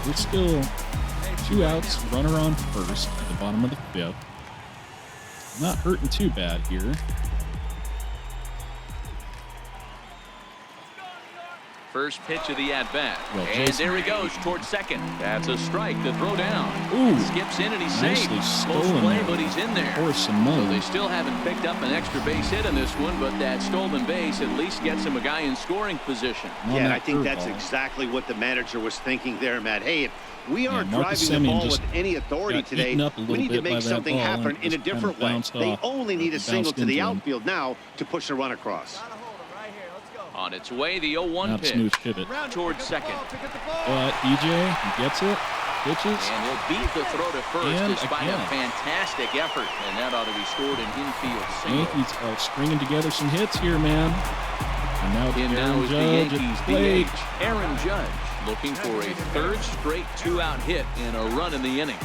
[SPEAKER 1] We're still 2 outs, runner on first at the bottom of the 5th. Not hurting too bad here.
[SPEAKER 2] First pitch of the at-bat.
[SPEAKER 1] Well,
[SPEAKER 2] And
[SPEAKER 1] Jason-
[SPEAKER 2] there he goes towards second. That's a strike to throw down.
[SPEAKER 1] Ooh.
[SPEAKER 2] Skips in and he's
[SPEAKER 1] Nicely
[SPEAKER 2] safe. Close
[SPEAKER 1] stolen
[SPEAKER 2] play,
[SPEAKER 1] there.
[SPEAKER 2] but he's in there.
[SPEAKER 1] Horace
[SPEAKER 2] So
[SPEAKER 1] Simone.
[SPEAKER 2] they still haven't picked up an extra base hit in this one, but that stolen base at least gets him a guy in scoring position.
[SPEAKER 1] On
[SPEAKER 3] Yeah, and
[SPEAKER 1] that
[SPEAKER 3] I think that's
[SPEAKER 1] curveball.
[SPEAKER 3] exactly what the manager was thinking there, Matt. Hey, if we aren't
[SPEAKER 1] Marcus
[SPEAKER 3] driving the
[SPEAKER 1] Semien
[SPEAKER 3] ball
[SPEAKER 1] just
[SPEAKER 3] with any authority
[SPEAKER 1] got
[SPEAKER 3] today,
[SPEAKER 1] eaten up a
[SPEAKER 3] we
[SPEAKER 1] little
[SPEAKER 3] need to
[SPEAKER 1] bit by
[SPEAKER 3] make
[SPEAKER 1] that
[SPEAKER 3] something
[SPEAKER 1] ball,
[SPEAKER 3] happen
[SPEAKER 1] and
[SPEAKER 3] in a
[SPEAKER 1] just kinda
[SPEAKER 3] different way.
[SPEAKER 1] bounced
[SPEAKER 3] They
[SPEAKER 1] off.
[SPEAKER 3] only need a
[SPEAKER 1] Bounced
[SPEAKER 3] single to the
[SPEAKER 1] into him.
[SPEAKER 3] outfield now to push a run across.
[SPEAKER 5] Gotta hold him right here. Let's go.
[SPEAKER 2] On its way, the 0-1
[SPEAKER 1] Not a
[SPEAKER 2] pitch.
[SPEAKER 1] smooth pivot.
[SPEAKER 2] Towards second.
[SPEAKER 1] But DJ gets it, pitches.
[SPEAKER 2] And he'll beat the throw to first
[SPEAKER 1] And
[SPEAKER 2] despite
[SPEAKER 1] again.
[SPEAKER 2] a fantastic effort. And that ought to be scored an infield single.
[SPEAKER 1] Yankees are stringing together some hits here, man. And now
[SPEAKER 2] In now
[SPEAKER 1] Aaron
[SPEAKER 2] is the
[SPEAKER 1] Judge
[SPEAKER 2] Yankees
[SPEAKER 1] at the plate.
[SPEAKER 2] DH, Aaron Judge, looking for a third straight 2-out hit and a run in the inning.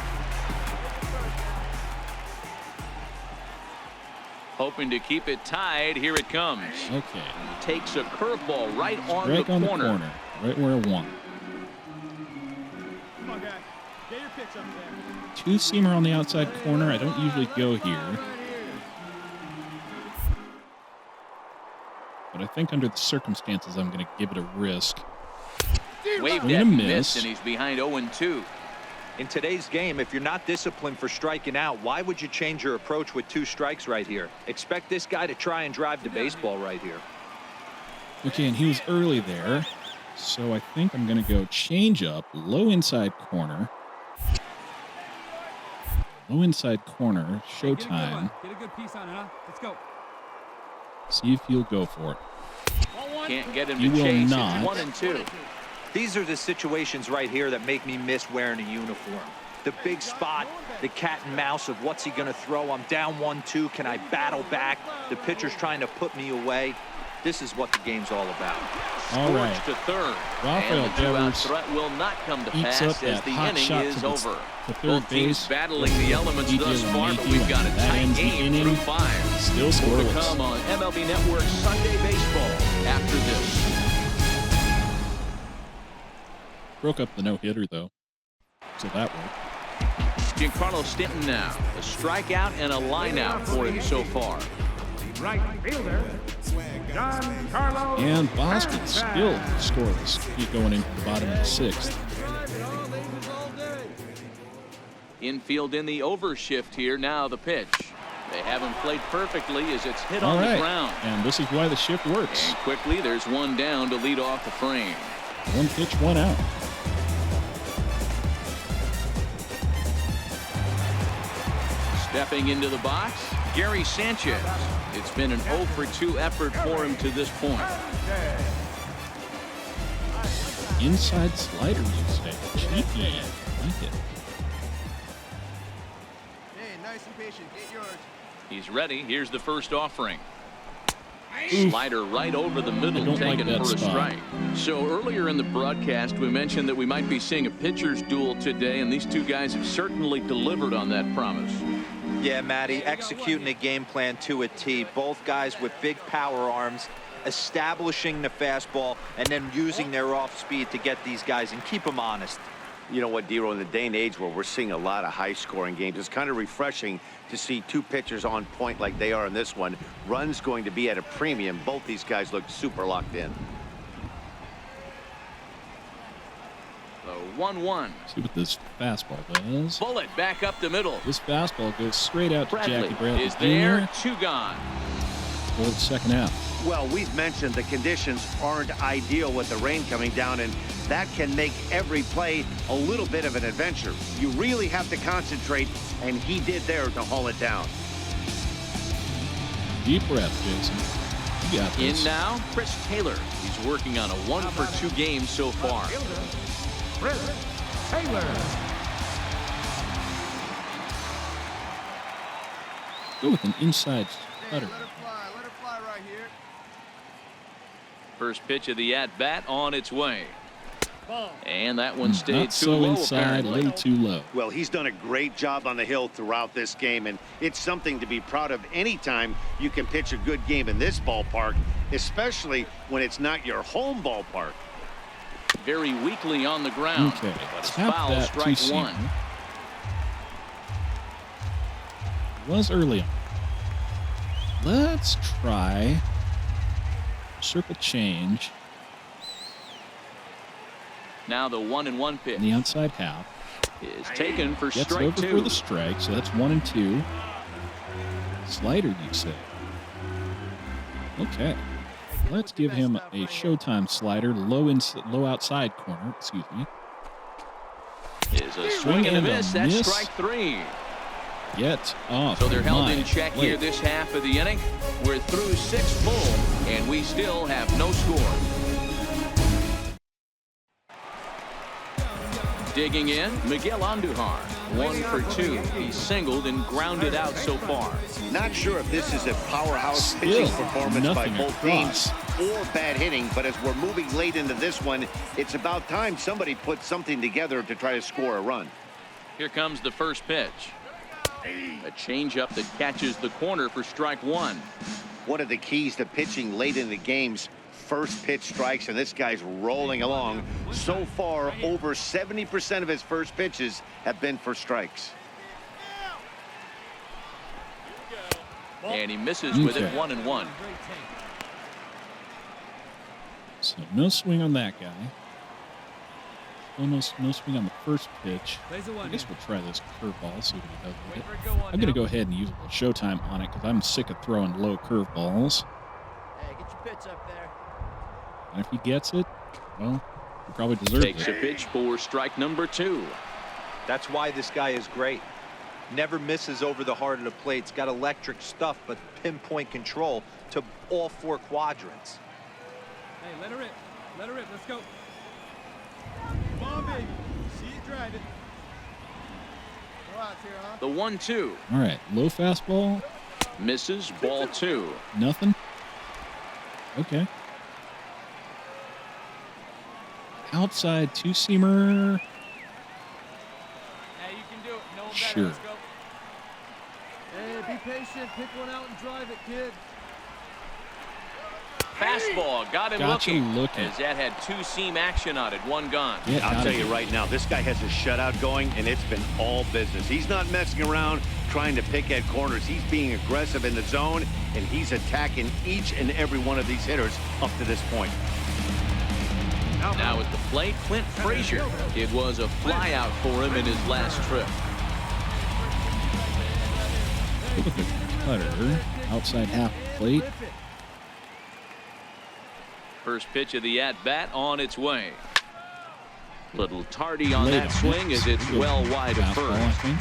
[SPEAKER 2] Hoping to keep it tied. Here it comes.
[SPEAKER 1] Okay.
[SPEAKER 2] Takes a curveball right on
[SPEAKER 1] Right
[SPEAKER 2] the
[SPEAKER 1] on the
[SPEAKER 2] corner.
[SPEAKER 1] corner. Right where I want.
[SPEAKER 6] Come on, guy. Get your pitch up there.
[SPEAKER 1] Two-seamer on the outside corner. I don't usually go here. But I think under the circumstances, I'm going to give it a risk.
[SPEAKER 2] Waved
[SPEAKER 1] Swing
[SPEAKER 2] at
[SPEAKER 1] and
[SPEAKER 2] miss,
[SPEAKER 1] miss.
[SPEAKER 2] and he's behind 0-2.
[SPEAKER 4] In today's game, if you're not disciplined for striking out, why would you change your approach with 2 strikes right here? Expect this guy to try and drive the baseball right here.
[SPEAKER 1] Okay, and he was early there. So I think I'm going to go change up, low inside corner. Low inside corner, showtime.
[SPEAKER 6] Get a good piece on it, huh? Let's go.
[SPEAKER 1] See if he'll go for it.
[SPEAKER 2] Can't get him
[SPEAKER 1] You
[SPEAKER 2] to
[SPEAKER 1] will
[SPEAKER 2] chase.
[SPEAKER 1] not.
[SPEAKER 2] It's 1-2.
[SPEAKER 4] These are the situations right here that make me miss wearing a uniform. The big spot, the cat and mouse of what's he going to throw. I'm down 1-2. Can I battle back? The pitcher's trying to put me away. This is what the game's all about.
[SPEAKER 1] All right.
[SPEAKER 2] Scorched to third.
[SPEAKER 1] Rafael
[SPEAKER 2] And the 2-out
[SPEAKER 1] Devers
[SPEAKER 2] threat will not come to
[SPEAKER 1] eats
[SPEAKER 2] pass
[SPEAKER 1] up
[SPEAKER 2] as
[SPEAKER 1] that
[SPEAKER 2] the
[SPEAKER 1] hot
[SPEAKER 2] inning
[SPEAKER 1] shot
[SPEAKER 2] is
[SPEAKER 1] to the-
[SPEAKER 2] over.
[SPEAKER 1] to third
[SPEAKER 2] Both teams
[SPEAKER 1] base.
[SPEAKER 2] battling the elements
[SPEAKER 1] DJ
[SPEAKER 2] thus far, but
[SPEAKER 1] LeMahieu,
[SPEAKER 2] we've got a
[SPEAKER 1] and that
[SPEAKER 2] tight
[SPEAKER 1] ends the
[SPEAKER 2] game
[SPEAKER 1] inning.
[SPEAKER 2] through 5.
[SPEAKER 1] Still
[SPEAKER 2] More to
[SPEAKER 1] scoreless.
[SPEAKER 2] come on MLB Network Sunday Baseball after this.
[SPEAKER 1] Broke up the no-hitter, though. So that worked.
[SPEAKER 2] Giancarlo Stanton now. A strikeout and a line-out for him so far.
[SPEAKER 6] Right fielder, Giancarlo.
[SPEAKER 1] And Boston still scoreless. Keep going into the bottom of the 6th.
[SPEAKER 2] Infield in the overshift here. Now the pitch. They haven't played perfectly as it's hit
[SPEAKER 1] All
[SPEAKER 2] on
[SPEAKER 1] right.
[SPEAKER 2] the ground.
[SPEAKER 1] And this is why the shift works.
[SPEAKER 2] And quickly, there's one down to lead off the frame.
[SPEAKER 1] 1 pitch, 1 out.
[SPEAKER 2] Stepping into the box, Gary Sanchez. It's been an 0 for 2 effort for him to this point.
[SPEAKER 1] Inside slider, you say. Cheeky. Like it.
[SPEAKER 5] Hey, nice and patient. Get yours.
[SPEAKER 2] He's ready. Here's the first offering.
[SPEAKER 1] Oof.
[SPEAKER 2] Slider right over the
[SPEAKER 1] I
[SPEAKER 2] middle,
[SPEAKER 1] don't like
[SPEAKER 2] taken
[SPEAKER 1] that
[SPEAKER 2] for a
[SPEAKER 1] spot.
[SPEAKER 2] strike. So earlier in the broadcast, we mentioned that we might be seeing a pitcher's duel today, and these two guys have certainly delivered on that promise.
[SPEAKER 4] Yeah, Matty, executing a game plan to a T. Both guys with big power arms, establishing the fastball, and then using their off speed to get these guys and keep them honest.
[SPEAKER 3] You know what, Dero, in the day and age where we're seeing a lot of high-scoring games, it's kind of refreshing to see 2 pitchers on point like they are in this one. Runs going to be at a premium. Both these guys look super locked in.
[SPEAKER 2] The 1-1.
[SPEAKER 1] See what this fastball does.
[SPEAKER 2] Bullet back up the middle.
[SPEAKER 1] This fastball goes straight out to
[SPEAKER 2] Bradley
[SPEAKER 1] Jackie Bradley
[SPEAKER 2] is there.
[SPEAKER 1] Jr.
[SPEAKER 2] 2 gone.
[SPEAKER 1] for the second half.
[SPEAKER 3] Well, we've mentioned the conditions aren't ideal with the rain coming down, and that can make every play a little bit of an adventure. You really have to concentrate, and he did there to haul it down.
[SPEAKER 1] Deep breath, Jason. You got this.
[SPEAKER 2] In now, Chris Taylor. He's working on a 1-for-2 game so far.
[SPEAKER 6] Chris Taylor.
[SPEAKER 1] Go with an inside cutter.
[SPEAKER 5] Let it fly right here.
[SPEAKER 2] First pitch of the at-bat on its way. And that one stayed
[SPEAKER 1] Not
[SPEAKER 2] too
[SPEAKER 1] so
[SPEAKER 2] low,
[SPEAKER 1] inside, a
[SPEAKER 2] apparently.
[SPEAKER 1] little too low.
[SPEAKER 3] Well, he's done a great job on the hill throughout this game, and it's something to be proud of anytime you can pitch a good game in this ballpark, especially when it's not your home ballpark.
[SPEAKER 2] Very weakly on the ground.
[SPEAKER 1] Okay,
[SPEAKER 2] But it's
[SPEAKER 1] tap
[SPEAKER 2] foul,
[SPEAKER 1] that
[SPEAKER 2] strike
[SPEAKER 1] two-seamer.
[SPEAKER 2] one.
[SPEAKER 1] Was early on. Let's try circle change
[SPEAKER 2] Now the 1-1 pitch
[SPEAKER 1] in the outside half.
[SPEAKER 2] is taken for
[SPEAKER 1] Gets
[SPEAKER 2] strike
[SPEAKER 1] over
[SPEAKER 2] two.
[SPEAKER 1] for the strike, so that's 1 and 2. Slider, you say? Okay. Let's give him a Showtime slider, low outside corner. Excuse me.
[SPEAKER 2] Is a swing and a miss. That's
[SPEAKER 1] miss.
[SPEAKER 2] strike three.
[SPEAKER 1] Get off.
[SPEAKER 2] So they're held
[SPEAKER 1] my
[SPEAKER 2] in check
[SPEAKER 1] plate.
[SPEAKER 2] here this half of the inning. We're through 6 full, and we still have no score. Digging in, Miguel Andujar. 1 for 2. He's singled and grounded out so far.
[SPEAKER 3] Not sure if this is a powerhouse
[SPEAKER 1] Still
[SPEAKER 3] pitching performance by
[SPEAKER 1] nothing
[SPEAKER 3] both
[SPEAKER 1] across.
[SPEAKER 3] teams or bad hitting, but as we're moving late into this one, it's about time somebody put something together to try to score a run.
[SPEAKER 2] Here comes the first pitch. A changeup that catches the corner for strike one.
[SPEAKER 3] One of the keys to pitching late in the games, first pitch strikes, and this guy's rolling along. So far, over 70% of his first pitches have been for strikes.
[SPEAKER 2] And he misses with it.
[SPEAKER 1] Okay.
[SPEAKER 2] 1-1.
[SPEAKER 1] So no swing on that guy. Still no swing on the first pitch. I guess we'll try this curveball, see what he does with it. I'm going to go ahead and use a little Showtime on it because I'm sick of throwing low curveballs.
[SPEAKER 5] Hey, get your pitch up there.
[SPEAKER 1] And if he gets it, well, he probably deserves
[SPEAKER 2] Takes a
[SPEAKER 1] it.
[SPEAKER 2] pitch for strike number 2.
[SPEAKER 4] That's why this guy is great. Never misses over the heart of the plate. He's got electric stuff, but pinpoint control to all 4 quadrants.
[SPEAKER 6] Hey, let her rip. Let her rip. Let's go. Come on, baby. See you drive it.
[SPEAKER 5] Go out here, huh?
[SPEAKER 2] The 1-2.
[SPEAKER 1] All right, low fastball,
[SPEAKER 2] Misses, ball 2.
[SPEAKER 1] nothing. Okay. Outside two-seamer.
[SPEAKER 6] Hey, you can do it. No one better.
[SPEAKER 1] Sure.
[SPEAKER 6] Let's go.
[SPEAKER 5] Hey, be patient. Pick one out and drive it, kid.
[SPEAKER 2] Fastball got him
[SPEAKER 1] Got you
[SPEAKER 2] looking.
[SPEAKER 1] looking.
[SPEAKER 2] As that had 2-seam action on it. 1 gone.
[SPEAKER 1] Get
[SPEAKER 3] I'll
[SPEAKER 1] out
[SPEAKER 3] tell
[SPEAKER 1] of
[SPEAKER 3] you
[SPEAKER 1] here.
[SPEAKER 3] right now, this guy has a shutout going, and it's been all business. He's not messing around trying to pick at corners. He's being aggressive in the zone, and he's attacking each and every one of these hitters up to this point.
[SPEAKER 2] Now at the plate, Clint Frazier. It was a flyout for him in his last trip.
[SPEAKER 1] Look at the cutter. Outside half plate.
[SPEAKER 2] First pitch of the at-bat on its way. Little tardy on
[SPEAKER 1] Late
[SPEAKER 2] that
[SPEAKER 1] on
[SPEAKER 2] swing
[SPEAKER 1] it.
[SPEAKER 2] as it's well wide of
[SPEAKER 1] Fastball, I
[SPEAKER 2] first.
[SPEAKER 1] think.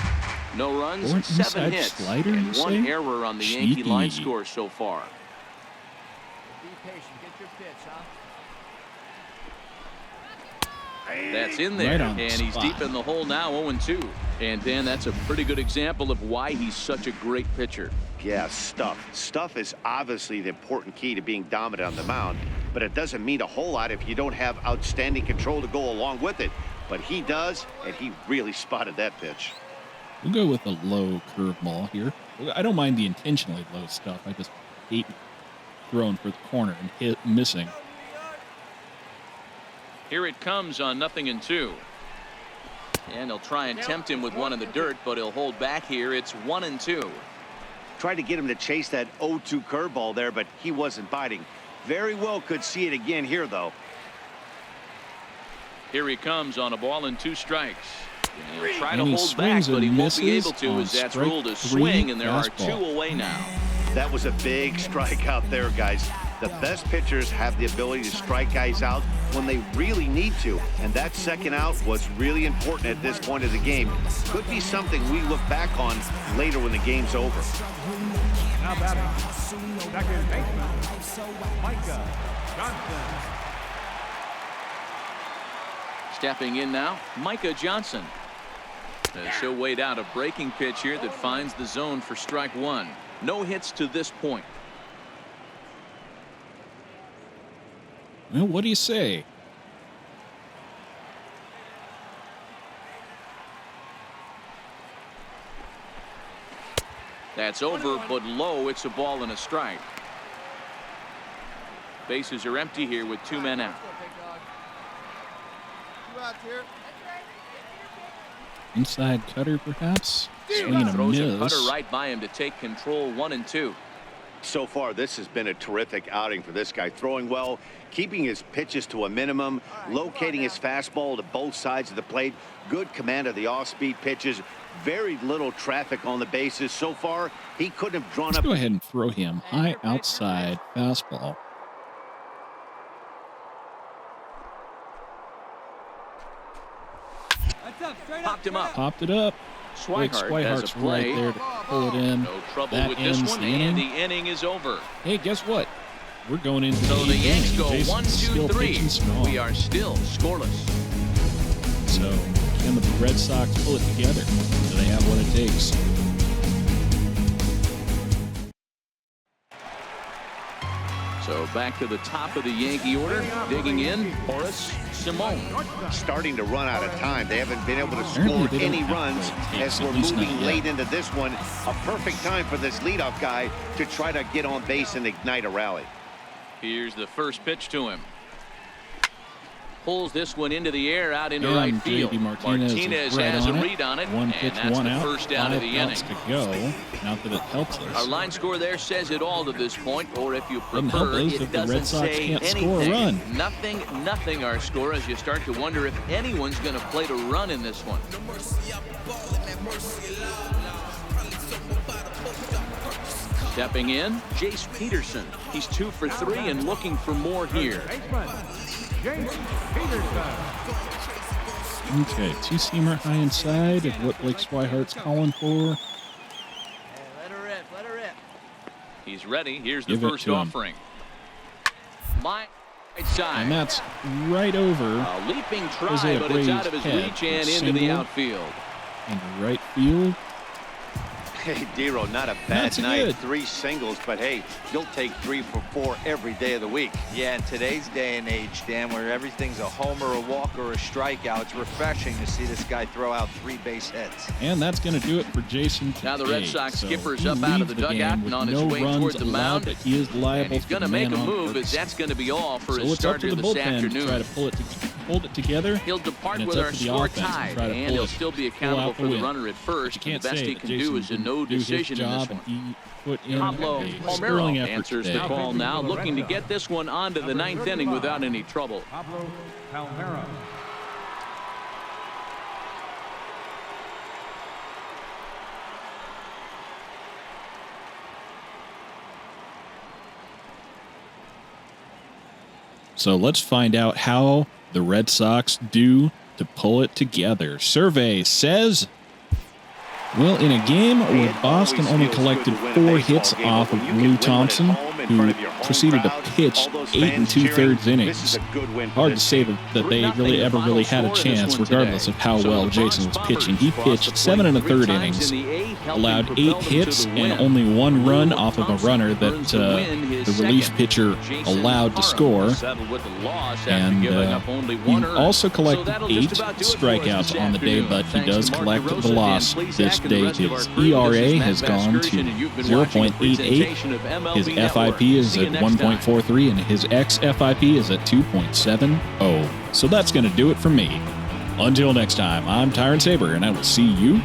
[SPEAKER 2] No runs,
[SPEAKER 1] Or an
[SPEAKER 2] 7
[SPEAKER 1] inside
[SPEAKER 2] hits,
[SPEAKER 1] slider,
[SPEAKER 2] and
[SPEAKER 1] you
[SPEAKER 2] 1
[SPEAKER 1] say?
[SPEAKER 2] error on the Yankee
[SPEAKER 1] Cheeky.
[SPEAKER 2] line score so far.
[SPEAKER 5] Be patient. Get your pitch, huh?
[SPEAKER 2] That's in there,
[SPEAKER 1] Right on the
[SPEAKER 2] and he's
[SPEAKER 1] spot.
[SPEAKER 2] deep in the hole now, 0-2. And Dan, that's a pretty good example of why he's such a great pitcher.
[SPEAKER 3] Yeah, stuff. Stuff is obviously the important key to being dominant on the mound, but it doesn't mean a whole lot if you don't have outstanding control to go along with it. But he does, and he really spotted that pitch.
[SPEAKER 1] We'll go with a low curveball here. I don't mind the intentionally low stuff. I just hate throwing for the corner and missing.
[SPEAKER 2] Here it comes on 0-2. And they'll try and tempt him with one in the dirt, but he'll hold back here. It's 1-2.
[SPEAKER 3] Tried to get him to chase that 0-2 curveball there, but he wasn't biting. Very well could see it again here, though.
[SPEAKER 2] Here he comes on a ball and 2 strikes. And he'll try
[SPEAKER 1] And
[SPEAKER 2] to
[SPEAKER 1] he
[SPEAKER 2] hold back,
[SPEAKER 1] swings
[SPEAKER 2] but he
[SPEAKER 1] and
[SPEAKER 2] won't be
[SPEAKER 1] misses
[SPEAKER 2] able to
[SPEAKER 1] on
[SPEAKER 2] as that's
[SPEAKER 1] strike
[SPEAKER 2] ruled a
[SPEAKER 1] 3
[SPEAKER 2] swing, and there are
[SPEAKER 1] fastball.
[SPEAKER 2] 2 away now.
[SPEAKER 3] That was a big strikeout there, guys. The best pitchers have the ability to strike guys out when they really need to, and that second out was really important at this point of the game. Could be something we look back on later when the game's over.
[SPEAKER 6] Now batting, second baseman, Micah Johnson.
[SPEAKER 2] Stepping in now, Micah Johnson. As he'll wait out a breaking pitch here that finds the zone for strike one. No hits to this point.
[SPEAKER 1] Well, what do you say?
[SPEAKER 2] That's over, but low. It's a ball and a strike. Bases are empty here with 2 men out.
[SPEAKER 1] Inside cutter, perhaps? Swing and a
[SPEAKER 2] Throws a
[SPEAKER 1] miss.
[SPEAKER 2] cutter right by him to take control, 1-2.
[SPEAKER 3] So far, this has been a terrific outing for this guy. Throwing well, keeping his pitches to a minimum, locating his fastball to both sides of the plate, good command of the off-speed pitches, very little traffic on the bases. So far, he couldn't have drawn
[SPEAKER 1] Let's
[SPEAKER 3] up.
[SPEAKER 1] go ahead and throw him high outside fastball.
[SPEAKER 6] That's up, straight up.
[SPEAKER 2] Popped him up.
[SPEAKER 1] Popped it up. Blake
[SPEAKER 2] Swihart has a
[SPEAKER 1] Swihart's
[SPEAKER 2] play.
[SPEAKER 1] right there to pull it in.
[SPEAKER 2] No trouble
[SPEAKER 1] That
[SPEAKER 2] with this
[SPEAKER 1] ends
[SPEAKER 2] one,
[SPEAKER 1] the
[SPEAKER 2] and
[SPEAKER 1] inning.
[SPEAKER 2] the inning is over.
[SPEAKER 1] Hey, guess what? We're going into
[SPEAKER 2] So the
[SPEAKER 1] eighth
[SPEAKER 2] Yanks
[SPEAKER 1] inning.
[SPEAKER 2] go
[SPEAKER 1] Jason's
[SPEAKER 2] 1, 2,
[SPEAKER 1] still
[SPEAKER 2] 3.
[SPEAKER 1] pitching strong.
[SPEAKER 2] We are still scoreless.
[SPEAKER 1] So can the Red Sox pull it together? Do they have what it takes?
[SPEAKER 2] So back to the top of the Yankee order. Digging in, Horace Simone.
[SPEAKER 3] Starting to run out of time. They haven't been able to
[SPEAKER 1] Apparently
[SPEAKER 3] score
[SPEAKER 1] they don't
[SPEAKER 3] any
[SPEAKER 1] have
[SPEAKER 3] runs
[SPEAKER 1] what it takes,
[SPEAKER 3] as
[SPEAKER 1] at
[SPEAKER 3] we're
[SPEAKER 1] least not
[SPEAKER 3] moving
[SPEAKER 1] yet.
[SPEAKER 3] late into this one. A perfect time for this leadoff guy to try to get on base and ignite a rally.
[SPEAKER 2] Here's the first pitch to him. Pulls this one into the air, out into
[SPEAKER 1] And
[SPEAKER 2] right field.
[SPEAKER 1] JD Martinez is right
[SPEAKER 2] has a
[SPEAKER 1] on it.
[SPEAKER 2] read on it,
[SPEAKER 1] One
[SPEAKER 2] and
[SPEAKER 1] pitch,
[SPEAKER 2] that's
[SPEAKER 1] one
[SPEAKER 2] the
[SPEAKER 1] out.
[SPEAKER 2] first out of the
[SPEAKER 1] 5
[SPEAKER 2] inning.
[SPEAKER 1] outs to go. Not that it helps us.
[SPEAKER 2] Our line score there says it all to this point, or if you
[SPEAKER 1] Doesn't help
[SPEAKER 2] prefer,
[SPEAKER 1] us
[SPEAKER 2] it
[SPEAKER 1] if the Red
[SPEAKER 2] doesn't
[SPEAKER 1] Sox
[SPEAKER 2] say
[SPEAKER 1] can't
[SPEAKER 2] anything.
[SPEAKER 1] score a run.
[SPEAKER 2] Nothing our score, as you start to wonder if anyone's going to play to run in this one. Stepping in, Jace Peterson. He's 2 for 3 and looking for more here.
[SPEAKER 6] Baseman, Jason Peterson.
[SPEAKER 1] Okay, two-seamer high inside is what Blake Swihart's calling for.
[SPEAKER 5] Hey, let her rip, let her rip.
[SPEAKER 2] He's ready. Here's the
[SPEAKER 1] Give it
[SPEAKER 2] first
[SPEAKER 1] to him.
[SPEAKER 2] offering. Right side.
[SPEAKER 1] And that's right over
[SPEAKER 2] A leaping try,
[SPEAKER 1] Jose
[SPEAKER 2] but it's out
[SPEAKER 1] Abreu's
[SPEAKER 2] of his
[SPEAKER 1] head.
[SPEAKER 2] reach and into the
[SPEAKER 1] Single.
[SPEAKER 2] outfield.
[SPEAKER 1] into right field.
[SPEAKER 3] Hey, Dero, not a bad
[SPEAKER 1] That's
[SPEAKER 3] night.
[SPEAKER 1] good.
[SPEAKER 3] 3 singles, but hey, you'll take 3 for 4 every day of the week.
[SPEAKER 4] Yeah, in today's day and age, Dan, where everything's a homer, a walk, or a strikeout, it's refreshing to see this guy throw out 3 base hits.
[SPEAKER 1] And that's going to do it for Jason today.
[SPEAKER 2] Now the Red Sox
[SPEAKER 1] So
[SPEAKER 2] skipper's
[SPEAKER 1] he
[SPEAKER 2] up out of
[SPEAKER 1] leaves
[SPEAKER 2] the dugout
[SPEAKER 1] game
[SPEAKER 2] and
[SPEAKER 1] with
[SPEAKER 2] on his
[SPEAKER 1] no
[SPEAKER 2] way
[SPEAKER 1] runs
[SPEAKER 2] toward the
[SPEAKER 1] allowed,
[SPEAKER 2] mound.
[SPEAKER 1] but he is liable
[SPEAKER 2] And he's
[SPEAKER 1] for
[SPEAKER 2] going to
[SPEAKER 1] the
[SPEAKER 2] make
[SPEAKER 1] man
[SPEAKER 2] a
[SPEAKER 1] on
[SPEAKER 2] move, as
[SPEAKER 1] purpose.
[SPEAKER 2] that's going to be all for
[SPEAKER 1] So
[SPEAKER 2] his
[SPEAKER 1] it's up to
[SPEAKER 2] starter
[SPEAKER 1] the
[SPEAKER 2] this
[SPEAKER 1] bullpen to
[SPEAKER 2] afternoon.
[SPEAKER 1] try to hold it together.
[SPEAKER 2] He'll depart
[SPEAKER 1] and it's
[SPEAKER 2] with
[SPEAKER 1] up
[SPEAKER 2] our
[SPEAKER 1] to the
[SPEAKER 2] score
[SPEAKER 1] offense to
[SPEAKER 2] tied,
[SPEAKER 1] try to
[SPEAKER 2] and
[SPEAKER 1] pull
[SPEAKER 2] he'll
[SPEAKER 1] it-
[SPEAKER 2] still be
[SPEAKER 1] pull
[SPEAKER 2] accountable
[SPEAKER 1] out
[SPEAKER 2] for the
[SPEAKER 1] win.
[SPEAKER 2] runner at
[SPEAKER 1] But
[SPEAKER 2] first.
[SPEAKER 1] you
[SPEAKER 2] The
[SPEAKER 1] can't
[SPEAKER 2] best
[SPEAKER 1] say
[SPEAKER 2] he
[SPEAKER 1] that
[SPEAKER 2] can
[SPEAKER 1] Jason
[SPEAKER 2] do is a
[SPEAKER 1] didn't
[SPEAKER 2] no
[SPEAKER 1] do his
[SPEAKER 2] decision in
[SPEAKER 1] job,
[SPEAKER 2] this one.
[SPEAKER 1] and he put in
[SPEAKER 2] Pablo
[SPEAKER 1] a
[SPEAKER 2] Palmeiro
[SPEAKER 1] sterling effort
[SPEAKER 2] answers
[SPEAKER 1] today.
[SPEAKER 2] the call now, looking to get this one on to the 9th inning without any trouble.
[SPEAKER 6] Pablo Palmeiro.
[SPEAKER 1] So let's find out how the Red Sox do to pull it together. Survey says, well, in a game where Boston only collected 4 hits off of Lou Thompson, who proceeded to pitch 8 2/3 innings, hard to say that they really ever really had a chance, regardless of how well Jason was pitching. He pitched 7 1/3 innings, allowed 8 hits and only 1 run off of a runner that the relief pitcher allowed to score. And he also collected 8 strikeouts on the day, but he does collect the loss this day. His ERA has gone to 0.88. His FIP is at 1.43, and his xFIP is at 2.70. So that's going to do it for me. Until next time, I'm Tyron Saber, and I will see you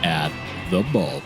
[SPEAKER 1] at the bulb.